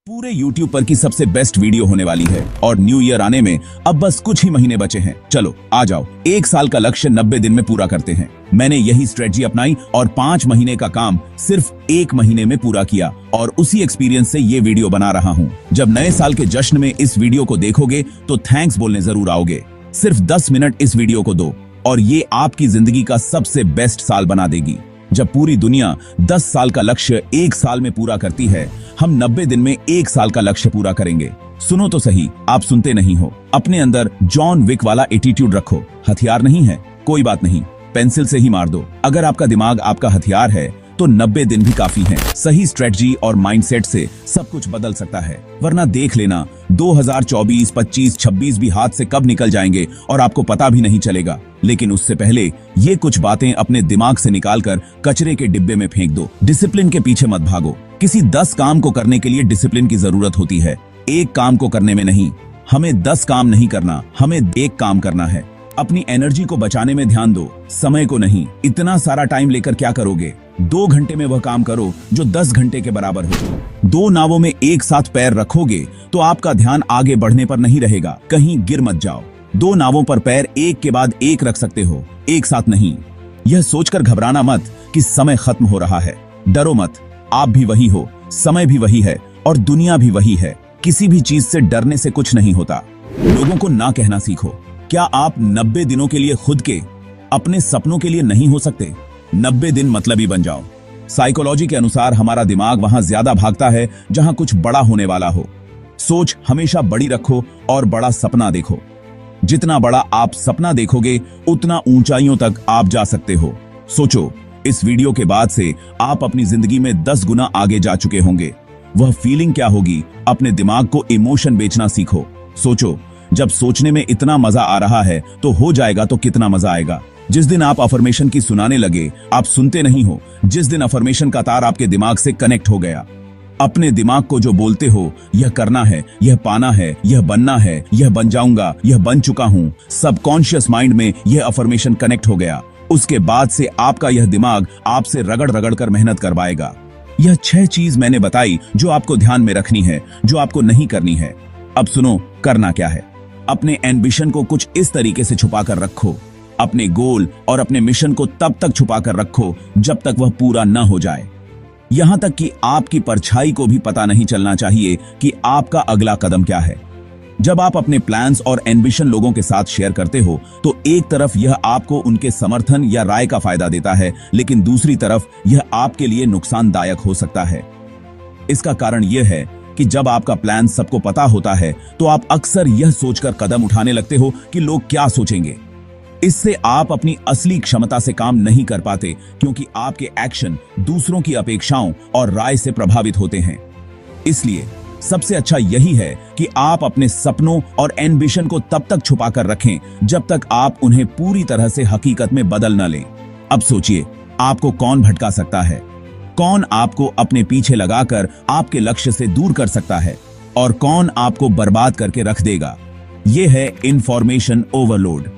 पूरे YouTube पर की सबसे बेस्ट वीडियो होने वाली है और न्यू ईयर आने में अब बस कुछ ही महीने बचे हैं। चलो आ जाओ, 1 साल का लक्ष्य 90 दिन में पूरा करते हैं। मैंने यही स्ट्रेटजी अपनाई और 5 महीने का काम सिर्फ 1 महीने में पूरा किया और उसी एक्सपीरियंस से ये वीडियो बना रहा हूँ। जब नए साल के जश्न में इस वीडियो को देखोगे तो थैंक्स बोलने जरूर आओगे। सिर्फ 10 मिनट इस वीडियो को दो और ये आपकी जिंदगी का सबसे बेस्ट साल बना देगी। जब पूरी दुनिया 10 साल का लक्ष्य 1 साल में पूरा करती है, हम 90 दिन में 1 साल का लक्ष्य पूरा करेंगे। सुनो तो सही, आप सुनते नहीं हो। अपने अंदर जॉन विक वाला एटीट्यूड रखो। हथियार नहीं है, कोई बात नहीं, पेंसिल से ही मार दो। अगर आपका दिमाग आपका हथियार है तो 90 दिन भी काफी हैं। सही स्ट्रेटजी और माइंडसेट से सब कुछ बदल सकता है, वरना देख लेना 2024, 25, 26 भी हाथ से कब निकल जाएंगे और आपको पता भी नहीं चलेगा। लेकिन उससे पहले ये कुछ बातें अपने दिमाग से निकालकर कचरे के डिब्बे में फेंक दो। डिसिप्लिन के पीछे मत भागो। किसी 10 काम को करने के लिए डिसिप्लिन की जरूरत होती है, एक काम को करने में नहीं। हमें 10 काम नहीं करना, हमें 1 काम करना है। अपनी एनर्जी को बचाने में ध्यान दो, समय को नहीं। इतना सारा टाइम लेकर क्या करोगे? 2 घंटे में वह काम करो जो 10 घंटे के बराबर हो। 2 नावों में एक साथ पैर रखोगे तो आपका ध्यान आगे बढ़ने पर नहीं रहेगा, कहीं गिर मत जाओ। 2 नावों पर पैर एक के बाद एक रख सकते हो, एक साथ नहीं। यह सोचकर घबराना मत कि समय खत्म हो रहा है। डरो मत, आप भी वही हो, समय भी वही है और दुनिया भी वही है। किसी भी चीज से डरने से कुछ नहीं होता। लोगों को ना कहना सीखो। क्या आप 90 दिनों के लिए खुद के, अपने सपनों के लिए नहीं हो सकते? 90 दिन मतलबी बन जाओ। साइकोलॉजी के अनुसार हमारा दिमाग वहां ज्यादा भागता है जहां कुछ बड़ा होने वाला हो। सोच हमेशा बड़ी रखो और बड़ा सपना देखो। जितना बड़ा आप सपना देखोगे उतना ऊंचाइयों तक आप जा सकते हो। सोचो, इस वीडियो के बाद से आप अपनी जिंदगी में 10 गुना आगे जा चुके होंगे। वह फीलिंग क्या होगी? अपने दिमाग को इमोशन बेचना सीखो। सोचो, जब सोचने में इतना मजा आ रहा है तो हो जाएगा तो कितना मजा आएगा। जिस दिन आप अफर्मेशन की सुनाने लगे, आप सुनते नहीं हो। जिस दिन अफर्मेशन का तार आपके दिमाग से कनेक्ट हो गया, अपने दिमाग को जो बोलते हो, यह करना है, यह पाना है, यह बनना है, यह बन जाऊंगा, यह बन चुका हूं, सबकॉन्शियस माइंड में यह अफर्मेशन कनेक्ट हो गया। उसके बाद से आपका यह दिमाग आपसे रगड़ रगड़ कर मेहनत करवाएगा। यह 6 चीज मैंने बताई जो आपको ध्यान में रखनी है, जो आपको नहीं करनी है। अब सुनो, करना क्या है। अपने एम्बिशन को कुछ इस तरीके से छुपा कर रखो। अपने गोल और अपने मिशन को तब तक छुपा कर रखो जब तक वह पूरा न हो जाए। यहां तक कि आपकी परछाई को भी पता नहीं चलना चाहिए कि आपका अगला कदम क्या है। जब आप अपने प्लान्स और एम्बिशन लोगों के साथ शेयर करते हो तो एक तरफ यह आपको उनके समर्थन या राय का फायदा देता है, लेकिन दूसरी तरफ यह आपके लिए नुकसानदायक हो सकता है। इसका कारण यह है कि जब आपका प्लान सबको पता होता है तो आप अक्सर यह सोचकर कदम उठाने लगते हो कि लोग क्या सोचेंगे। इससे आप अपनी असली क्षमता से काम नहीं कर पाते, क्योंकि आपके एक्शन दूसरों की अपेक्षाओं और राय से प्रभावित होते हैं। इसलिए सबसे अच्छा यही है कि आप अपने सपनों और एम्बिशन को तब तक छुपा कर रखें जब तक आप उन्हें पूरी तरह से हकीकत में बदल न लें। अब सोचिए, आपको कौन भटका सकता है? कौन आपको अपने पीछे लगाकर आपके लक्ष्य से दूर कर सकता है और कौन आपको बर्बाद करके रख देगा? यह है इंफॉर्मेशन ओवरलोड।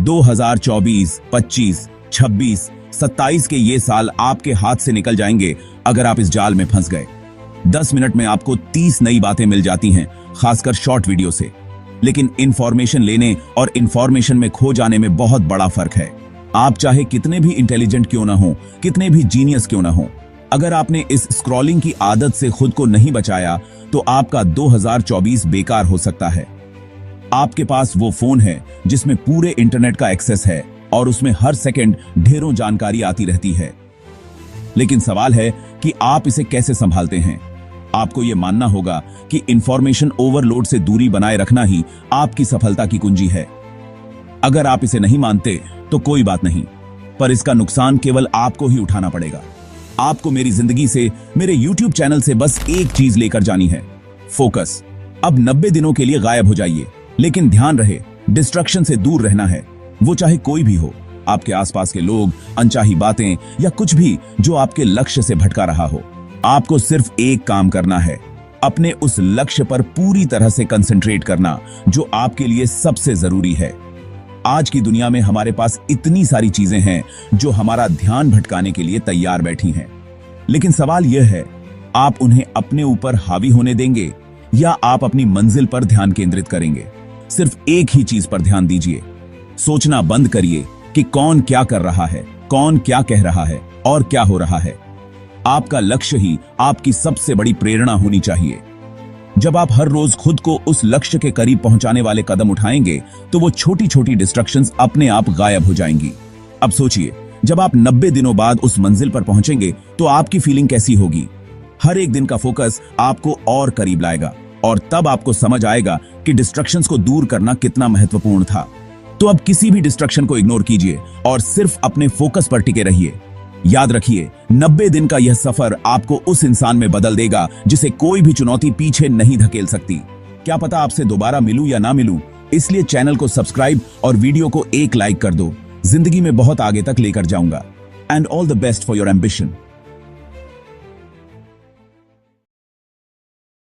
2024, 25, 26, 27 के ये साल आपके हाथ से निकल जाएंगे अगर आप इस जाल में फंस गए। 10 मिनट में आपको 30 नई बातें मिल जाती हैं, खासकर शॉर्ट वीडियो से। लेकिन इंफॉर्मेशन लेने और इंफॉर्मेशन में खो जाने में बहुत बड़ा फर्क है। आप चाहे कितने भी इंटेलिजेंट क्यों ना हो, कितने भी जीनियस क्यों ना हो, अगर आपने इस स्क्रॉलिंग की आदत से खुद को नहीं बचाया तो आपका 2024 बेकार हो सकता है। आपके पास वो फोन है जिसमें पूरे इंटरनेट का एक्सेस है और उसमें हर सेकंड ढेरों जानकारी आती रहती है। लेकिन सवाल है कि आप इसे कैसे संभालते हैं। आपको यह मानना होगा कि इंफॉर्मेशन ओवरलोड से दूरी बनाए रखना ही आपकी सफलता की कुंजी है। अगर आप इसे नहीं मानते तो कोई बात नहीं, पर इसका नुकसान केवल आपको ही उठाना पड़ेगा। आपको मेरी जिंदगी से, मेरे YouTube चैनल से बस एक चीज लेकर जानी है, फोकस। अब 90 दिनों के लिए गायब हो जाइए, लेकिन ध्यान रहे, डिस्ट्रक्शन से दूर रहना है। वो चाहे कोई भी हो, आपके आसपास के लोग, अनचाही बातें या कुछ भी जो आपके लक्ष्य से भटका रहा हो। आपको सिर्फ एक काम करना है, अपने उस लक्ष्य पर पूरी तरह से कंसंट्रेट करना जो आपके लिए सबसे जरूरी है। आज की दुनिया में हमारे पास इतनी सारी चीजें हैं जो हमारा ध्यान भटकाने के लिए तैयार बैठी हैं। लेकिन सवाल यह है आप उन्हें अपने ऊपर हावी होने देंगे या आप अपनी मंजिल पर ध्यान केंद्रित करेंगे? सिर्फ एक ही चीज पर ध्यान दीजिए। सोचना बंद करिए कि कौन क्या कर रहा है, कौन क्या कह रहा है और क्या हो रहा है। आपका लक्ष्य ही आपकी सबसे बड़ी प्रेरणा होनी चाहिए। जब आप हर रोज खुद को उस लक्ष्य के करीब पहुंचाने वाले कदम उठाएंगे तो वो छोटी छोटी डिस्ट्रैक्शंस अपने आप गायब हो जाएंगी। अब सोचिए, जब आप 90 दिनों बाद उस मंजिल पर पहुंचेंगे तो आपकी फीलिंग कैसी होगी? हर एक दिन का फोकस आपको और करीब लाएगा और तब आपको समझ आएगा कि डिस्ट्रैक्शंस को दूर करना कितना महत्वपूर्ण था। तो अब किसी भी डिस्ट्रैक्शन को इग्नोर कीजिए और सिर्फ अपने फोकस पर टिके रहिए। याद रखिए, 90 दिन का यह सफर आपको उस इंसान में बदल देगा जिसे कोई भी चुनौती पीछे नहीं धकेल सकती। क्या पता आपसे दोबारा मिलूं या ना मिलूं, इसलिए चैनल को सब्सक्राइब और वीडियो को एक लाइक कर दो। जिंदगी में बहुत आगे तक लेकर जाऊंगा। And all the best for your ambition.